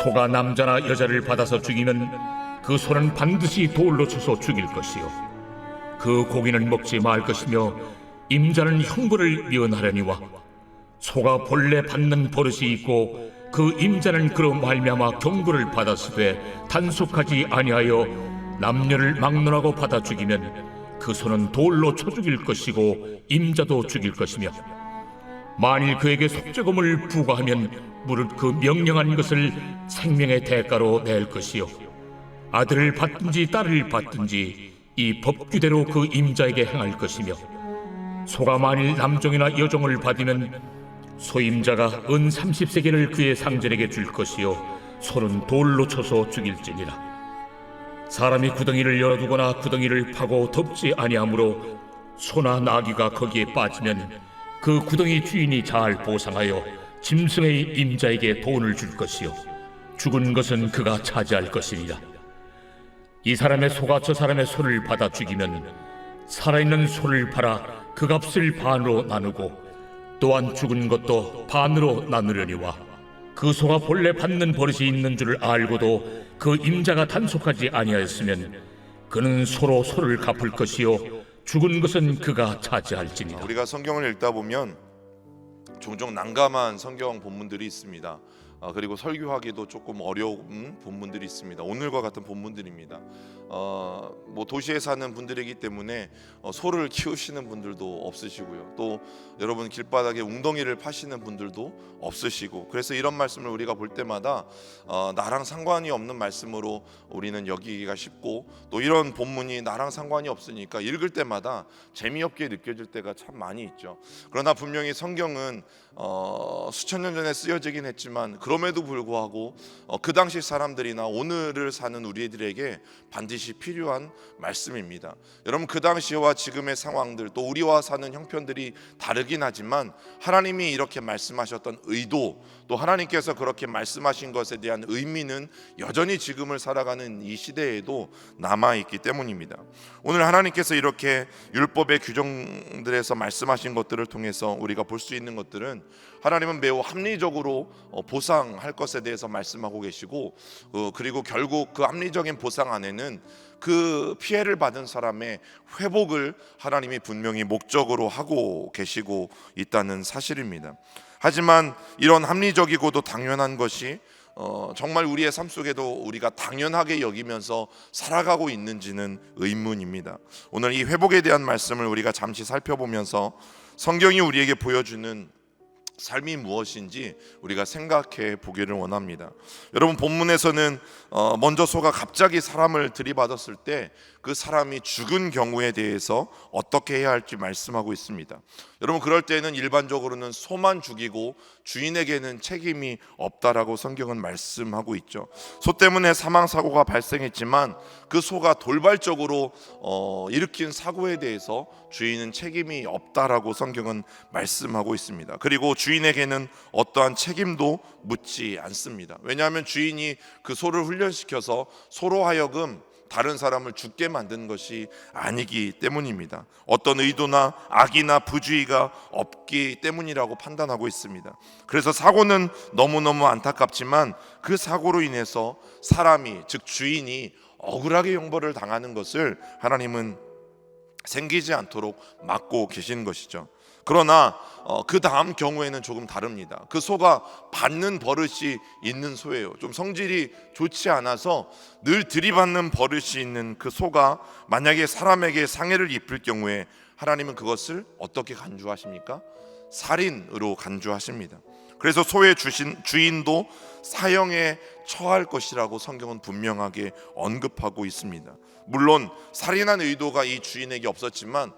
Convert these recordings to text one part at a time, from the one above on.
소가 남자나 여자를 받아서 죽이면 그 소는 반드시 돌로 쳐서 죽일 것이요 그 고기는 먹지 말 것이며 임자는 형벌을 면하려니와 소가 본래 받는 버릇이 있고 그 임자는 그로 말미암아 경고를 받았으되 단속하지 아니하여 남녀를 막론하고 받아 죽이면 그 소는 돌로 쳐 죽일 것이고 임자도 죽일 것이며 만일 그에게 속죄금을 부과하면 무릇 그 명령한 것을 생명의 대가로 낼 것이요 아들을 받든지 딸을 받든지 이 법규대로 그 임자에게 행할 것이며 소가 만일 남종이나 여종을 받으면 소임자가 은 30세겔을 그의 상전에게 줄 것이요 소는 돌로 쳐서 죽일지니라. 사람이 구덩이를 열어두거나 구덩이를 파고 덮지 아니하므로 소나 나귀가 거기에 빠지면 그 구덩이 주인이 잘 보상하여 짐승의 임자에게 돈을 줄 것이요 죽은 것은 그가 차지할 것이니라. 이 사람의 소가 저 사람의 소를 받아 죽이면 살아있는 소를 팔아 그 값을 반으로 나누고 또한 죽은 것도 반으로 나누려니와 그 소가 본래 받는 버릇이 있는 줄 알고도 그 임자가 단속하지 아니하였으면 그는 소로 소를 갚을 것이요 죽은 것은 그가 차지할지니라. 우리가 성경을 읽다 보면 종종 난감한 성경 본문들이 있습니다. 그리고 설교하기도 조금 어려운 본문들이 있습니다. 오늘과 같은 본문들입니다. 뭐 도시에 사는 분들이기 때문에 소를 키우시는 분들도 없으시고요. 또 여러분 길바닥에 웅덩이를 파시는 분들도 없으시고, 그래서 이런 말씀을 우리가 볼 때마다 나랑 상관이 없는 말씀으로 우리는 여기기가 쉽고, 또 이런 본문이 나랑 상관이 없으니까 읽을 때마다 재미없게 느껴질 때가 참 많이 있죠. 그러나 분명히 성경은 수천 년 전에 쓰여지긴 했지만 그럼에도 불구하고 그 당시 사람들이나 오늘을 사는 우리들에게 반드시 필요한 말씀입니다. 여러분, 그 당시와 지금의 상황들, 또 우리와 사는 형편들이 다르긴 하지만 하나님이 이렇게 말씀하셨던 의도, 또 하나님께서 그렇게 말씀하신 것에 대한 의미는 여전히 지금을 살아가는 이 시대에도 남아있기 때문입니다. 오늘 하나님께서 이렇게 율법의 규정들에서 말씀하신 것들을 통해서 우리가 볼 수 있는 것들은 하나님은 매우 합리적으로 보상할 것에 대해서 말씀하고 계시고, 그리고 결국 그 합리적인 보상 안에는 그 피해를 받은 사람의 회복을 하나님이 분명히 목적으로 하고 계시고 있다는 사실입니다. 하지만 이런 합리적이고도 당연한 것이 정말 우리의 삶 속에도 우리가 당연하게 여기면서 살아가고 있는지는 의문입니다. 오늘 이 회복에 대한 말씀을 우리가 잠시 살펴보면서 성경이 우리에게 보여주는 삶이 무엇인지 우리가 생각해 보기를 원합니다. 여러분, 본문에서는 먼저 소가 갑자기 사람을 들이받았을 때 그 사람이 죽은 경우에 대해서 어떻게 해야 할지 말씀하고 있습니다. 여러분, 그럴 때는 일반적으로는 소만 죽이고 주인에게는 책임이 없다라고 성경은 말씀하고 있죠. 소 때문에 사망사고가 발생했지만 그 소가 돌발적으로 일으킨 사고에 대해서 주인은 책임이 없다라고 성경은 말씀하고 있습니다. 그리고 주인에게는 어떠한 책임도 묻지 않습니다. 왜냐하면 주인이 그 소를 훈련시켜서 소로 하여금 다른 사람을 죽게 만든 것이 아니기 때문입니다. 어떤 의도나 악이나 부주의가 없기 때문이라고 판단하고 있습니다. 그래서 사고는 너무너무 안타깝지만 그 사고로 인해서 사람이, 즉 주인이 억울하게 형벌을 당하는 것을 하나님은 생기지 않도록 막고 계신 것이죠. 그러나 그 다음 경우에는 조금 다릅니다. 그 소가 받는 버릇이 있는 소예요. 좀 성질이 좋지 않아서 늘 들이받는 버릇이 있는 그 소가 만약에 사람에게 상해를 입힐 경우에 하나님은 그것을 어떻게 간주하십니까? 살인으로 간주하십니다. 그래서 소의 주인도 사형에 처할 것이라고 성경은 분명하게 언급하고 있습니다. 물론 살인한 의도가 이 주인에게 없었지만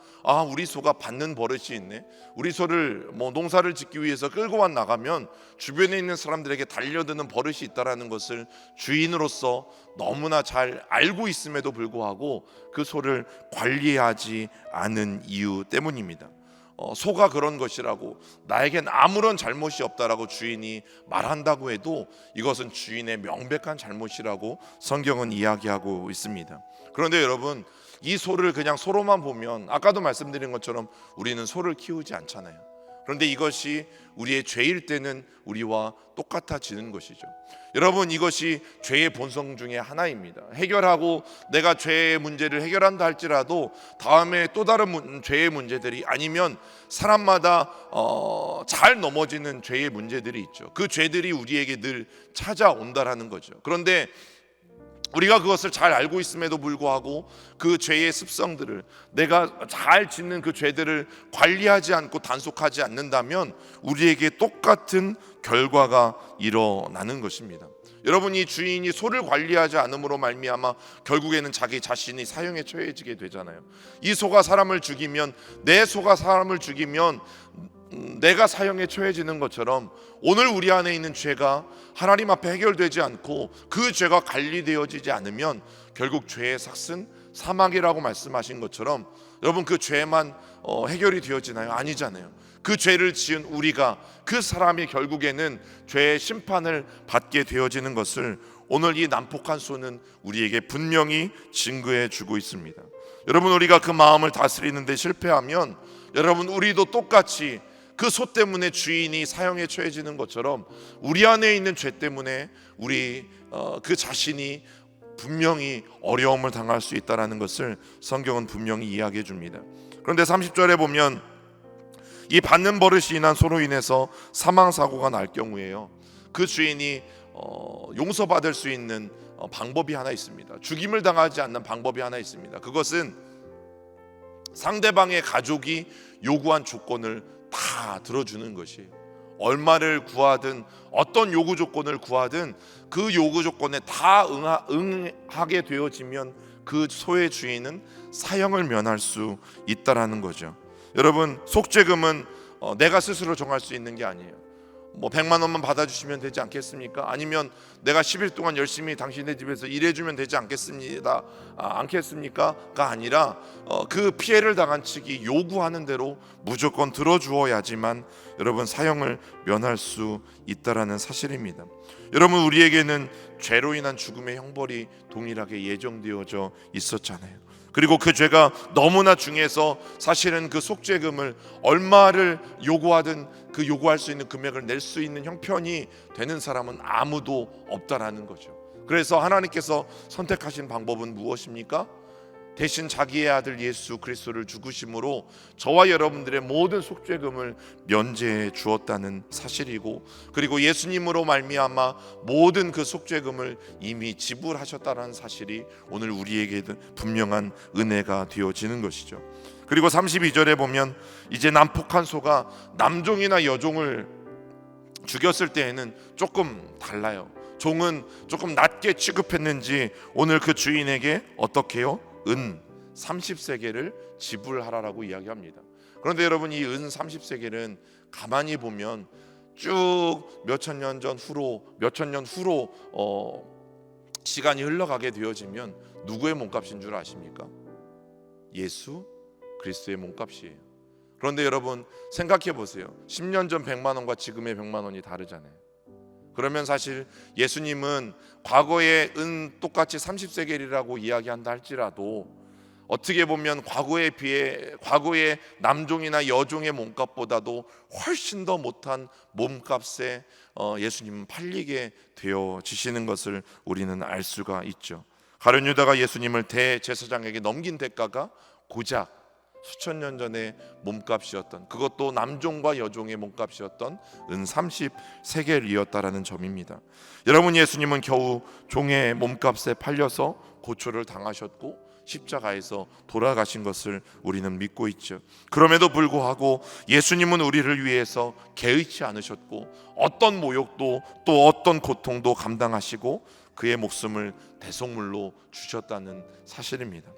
우리 소가 받는 버릇이 있네, 우리 소를 농사를 짓기 위해서 끌고 나가면 주변에 있는 사람들에게 달려드는 버릇이 있다라는 것을 주인으로서 너무나 잘 알고 있음에도 불구하고 그 소를 관리하지 않은 이유 때문입니다. 소가 그런 것이라고, 나에겐 아무런 잘못이 없다라고 주인이 말한다고 해도 이것은 주인의 명백한 잘못이라고 성경은 이야기하고 있습니다. 그런데 여러분, 이 소를 그냥 소로만 보면 아까도 말씀드린 것처럼 우리는 소를 키우지 않잖아요. 그런데 이것이 우리의 죄일 때는 우리와 똑같아지는 것이죠. 여러분, 이것이 죄의 본성 중에 하나입니다. 해결하고 내가 죄의 문제를 해결한다 할지라도 다음에 또 다른 죄의 문제들이, 아니면 사람마다 잘 넘어지는 죄의 문제들이 있죠. 그 죄들이 우리에게 늘 찾아온다라는 거죠. 그런데 우리가 그것을 잘 알고 있음에도 불구하고 그 죄의 습성들을, 내가 잘 짓는 그 죄들을 관리하지 않고 단속하지 않는다면 우리에게 똑같은 결과가 일어나는 것입니다. 여러분이 주인이 소를 관리하지 않음으로 말미암아 결국에는 자기 자신이 사형에 처해지게 되잖아요. 이 소가 사람을 죽이면, 내 소가 사람을 죽이면 내가 사형에 처해지는 것처럼 오늘 우리 안에 있는 죄가 하나님 앞에 해결되지 않고 그 죄가 관리되어지지 않으면 결국 죄의 삭은 사망이라고 말씀하신 것처럼, 여러분 그 죄만 해결이 되어지나요? 아니잖아요. 그 죄를 지은 우리가, 그 사람이 결국에는 죄의 심판을 받게 되어지는 것을 오늘 이 난폭한 소는 우리에게 분명히 증거해 주고 있습니다. 여러분, 우리가 그 마음을 다스리는 데 실패하면 여러분 우리도 똑같이 그 소 때문에 주인이 사형에 처해지는 것처럼 우리 안에 있는 죄 때문에 우리 그 자신이 분명히 어려움을 당할 수 있다는 것을 성경은 분명히 이야기해 줍니다. 그런데 30절에 보면 이 받는 버릇이 인한 소로 인해서 사망사고가 날 경우에요, 그 주인이 용서받을 수 있는 방법이 하나 있습니다. 죽임을 당하지 않는 방법이 하나 있습니다. 그것은 상대방의 가족이 요구한 조건을 다 들어주는 것이에요. 얼마를 구하든 어떤 요구 조건을 구하든 그 요구 조건에 다 응하게 되어지면 그 소의 주인은 사형을 면할 수 있다라는 거죠. 여러분, 속죄금은 내가 스스로 정할 수 있는 게 아니에요. 100만 원만 받아주시면 되지 않겠습니까? 아니면 내가 10일 동안 열심히 당신의 집에서 일해주면 되지 않겠습니까? 가 아니라 그 피해를 당한 측이 요구하는 대로 무조건 들어주어야지만 여러분 사형을 면할 수 있다라는 사실입니다. 여러분, 우리에게는 죄로 인한 죽음의 형벌이 동일하게 예정되어져 있었잖아요. 그리고 그 죄가 너무나 중해서 사실은 그 속죄금을 얼마를 요구하든 그 요구할 수 있는 금액을 낼 수 있는 형편이 되는 사람은 아무도 없다라는 거죠. 그래서 하나님께서 선택하신 방법은 무엇입니까? 대신 자기의 아들 예수 그리스도를 죽으심으로 저와 여러분들의 모든 속죄금을 면제해 주었다는 사실이고, 그리고 예수님으로 말미암아 모든 그 속죄금을 이미 지불하셨다는 사실이 오늘 우리에게 분명한 은혜가 되어지는 것이죠. 그리고 32절에 보면 이제 난폭한 소가 남종이나 여종을 죽였을 때에는 조금 달라요. 종은 조금 낮게 취급했는지 오늘 그 주인에게 어떻게 해요? 은 30세겔을 지불하라라고 이야기합니다. 그런데 여러분, 이 은 30세겔은 가만히 보면 쭉 몇천 년 후로 시간이 흘러가게 되어지면 누구의 몸값인 줄 아십니까? 예수 그리스도의 몸값이에요. 그런데 여러분 생각해 보세요. 10년 전 100만 원과 지금의 100만 원이 다르잖아요. 그러면 사실 예수님은 과거의 은 똑같이 30세겔이라고 이야기한다 할지라도 어떻게 보면 과거에 비해 과거의 남종이나 여종의 몸값보다도 훨씬 더 못한 몸값에 예수님은 팔리게 되어지시는 것을 우리는 알 수가 있죠. 가룟 유다가 예수님을 대제사장에게 넘긴 대가가 고작 수천 년 전의 몸값이었던, 그것도 남종과 여종의 몸값이었던 은 30세겔이었다라는 점입니다. 여러분, 예수님은 겨우 종의 몸값에 팔려서 고초를 당하셨고 십자가에서 돌아가신 것을 우리는 믿고 있죠. 그럼에도 불구하고 예수님은 우리를 위해서 개의치 않으셨고 어떤 모욕도 또 어떤 고통도 감당하시고 그의 목숨을 대속물로 주셨다는 사실입니다.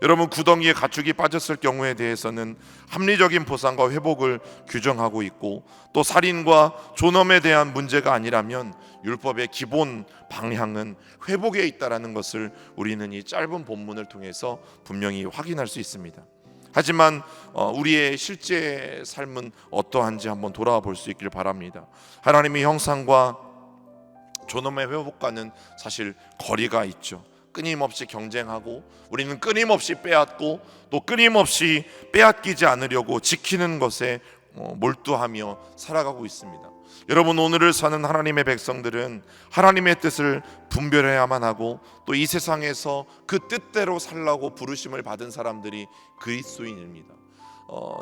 여러분, 구덩이에 가축이 빠졌을 경우에 대해서는 합리적인 보상과 회복을 규정하고 있고, 또 살인과 존엄에 대한 문제가 아니라면 율법의 기본 방향은 회복에 있다라는 것을 우리는 이 짧은 본문을 통해서 분명히 확인할 수 있습니다. 하지만 우리의 실제 삶은 어떠한지 한번 돌아와 볼 수 있길 바랍니다. 하나님의 형상과 존엄의 회복과는 사실 거리가 있죠. 끊임없이 경쟁하고 우리는 끊임없이 빼앗고 또 끊임없이 빼앗기지 않으려고 지키는 것에 몰두하며 살아가고 있습니다. 여러분, 오늘을 사는 하나님의 백성들은 하나님의 뜻을 분별해야만 하고 또 이 세상에서 그 뜻대로 살라고 부르심을 받은 사람들이 그리스도인입니다.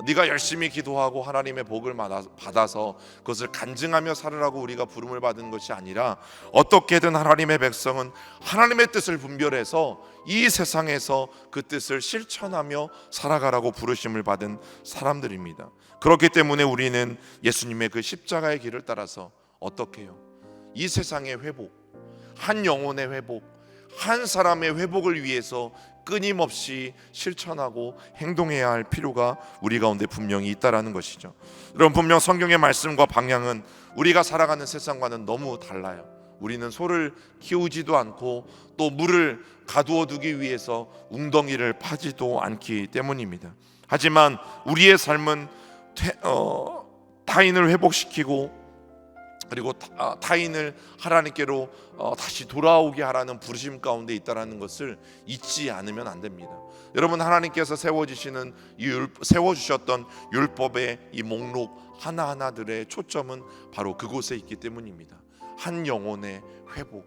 네가 열심히 기도하고 하나님의 복을 받아서 그것을 간증하며 살으라고 우리가 부름을 받은 것이 아니라 어떻게든 하나님의 백성은 하나님의 뜻을 분별해서 이 세상에서 그 뜻을 실천하며 살아가라고 부르심을 받은 사람들입니다. 그렇기 때문에 우리는 예수님의 그 십자가의 길을 따라서 어떻게 해요? 이 세상의 회복, 한 영혼의 회복, 한 사람의 회복을 위해서 끊임없이 실천하고 행동해야 할 필요가 우리 가운데 분명히 있다라는 것이죠. 여러분, 분명 성경의 말씀과 방향은 우리가 살아가는 세상과는 너무 달라요. 우리는 소를 키우지도 않고 또 물을 가두어 두기 위해서 웅덩이를 파지도 않기 때문입니다. 하지만 우리의 삶은 타인을 회복시키고 그리고 타인을 하나님께로 다시 돌아오게 하라는 부르심 가운데 있다는 것을 잊지 않으면 안 됩니다. 여러분, 하나님께서 세워주셨던 율법의 이 목록 하나하나들의 초점은 바로 그곳에 있기 때문입니다. 한 영혼의 회복,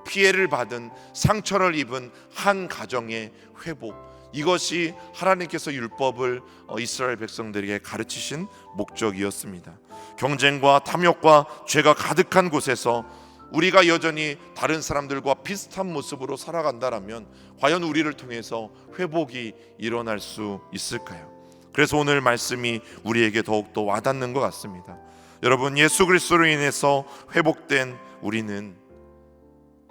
피해를 받은 상처를 입은 한 가정의 회복, 이것이 하나님께서 율법을 이스라엘 백성들에게 가르치신 목적이었습니다. 경쟁과 탐욕과 죄가 가득한 곳에서 우리가 여전히 다른 사람들과 비슷한 모습으로 살아간다면 과연 우리를 통해서 회복이 일어날 수 있을까요? 그래서 오늘 말씀이 우리에게 더욱더 와닿는 것 같습니다. 여러분, 예수 그리스도로 인해서 회복된 우리는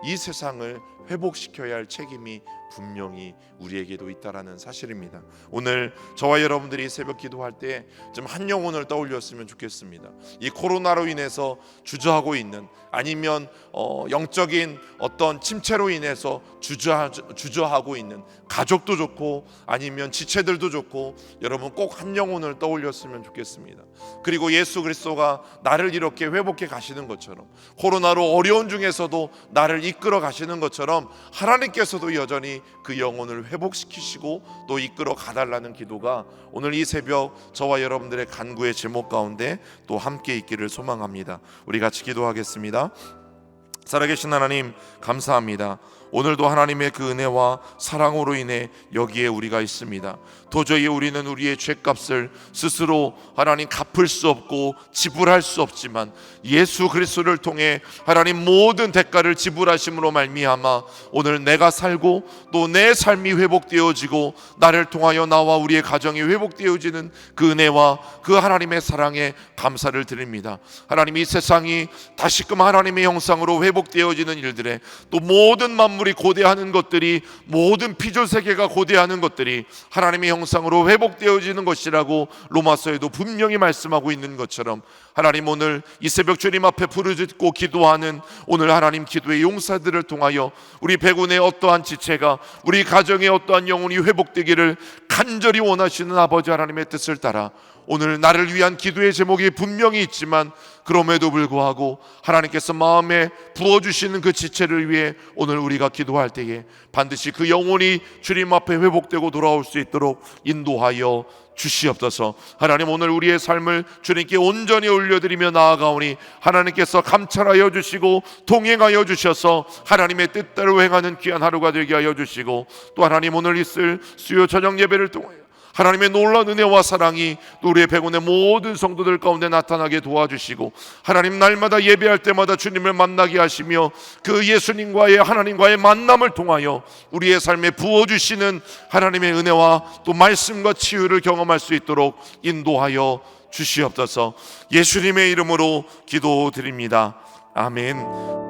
이 세상을 회복시켜야 할 책임이 분명히 우리에게도 있다라는 사실입니다. 오늘 저와 여러분들이 새벽 기도할 때 좀 한 영혼을 떠올렸으면 좋겠습니다. 이 코로나로 인해서 주저하고 있는, 아니면 영적인 어떤 침체로 인해서 주저하고 있는 가족도 좋고 아니면 지체들도 좋고, 여러분 꼭 한 영혼을 떠올렸으면 좋겠습니다. 그리고 예수 그리스도가 나를 이렇게 회복해 가시는 것처럼, 코로나로 어려운 중에서도 나를 이끌어 가시는 것처럼 하나님께서도 여전히 그 영혼을 회복시키시고 또 이끌어 가달라는 기도가 오늘 이 새벽 저와 여러분들의 간구의 제목 가운데 또 함께 있기를 소망합니다. 우리 같이 기도하겠습니다. 살아계신 하나님, 감사합니다. 오늘도 하나님의 그 은혜와 사랑으로 인해 여기에 우리가 있습니다. 도저히 우리는 우리의 죄값을 스스로 하나님 갚을 수 없고 지불할 수 없지만 예수 그리스도를 통해 하나님 모든 대가를 지불하심으로 말미암아 오늘 내가 살고 또 내 삶이 회복되어지고 나를 통하여 나와 우리의 가정이 회복되어지는 그 은혜와 그 하나님의 사랑에 감사를 드립니다. 하나님, 이 세상이 다시금 하나님의 형상으로 회복되어지는 일들에 또 모든 만물이 고대하는 것들이, 모든 피조세계가 고대하는 것들이 하나님의 형상으로 회복되어지는 것이라고 로마서에도 분명히 말씀하고 있는 것처럼, 하나님 오늘 이 새벽 주님 앞에 부르짖고 기도하는 오늘 하나님 기도의 용사들을 통하여 우리 백운의 어떠한 지체가, 우리 가정의 어떠한 영혼이 회복되기를 간절히 원하시는 아버지 하나님의 뜻을 따라 오늘 나를 위한 기도의 제목이 분명히 있지만 그럼에도 불구하고 하나님께서 마음에 부어주시는 그 지체를 위해 오늘 우리가 기도할 때에 반드시 그 영혼이 주님 앞에 회복되고 돌아올 수 있도록 인도하여 주시옵소서. 하나님, 오늘 우리의 삶을 주님께 온전히 올려드리며 나아가오니 하나님께서 감찰하여 주시고 동행하여 주셔서 하나님의 뜻대로 행하는 귀한 하루가 되게 하여 주시고, 또 하나님 오늘 있을 수요 저녁 예배를 통하여 하나님의 놀라운 은혜와 사랑이 또 우리의 백운의 모든 성도들 가운데 나타나게 도와주시고, 하나님 날마다 예배할 때마다 주님을 만나게 하시며 그 예수님과의 하나님과의 만남을 통하여 우리의 삶에 부어주시는 하나님의 은혜와 또 말씀과 치유를 경험할 수 있도록 인도하여 주시옵소서. 예수님의 이름으로 기도드립니다. 아멘.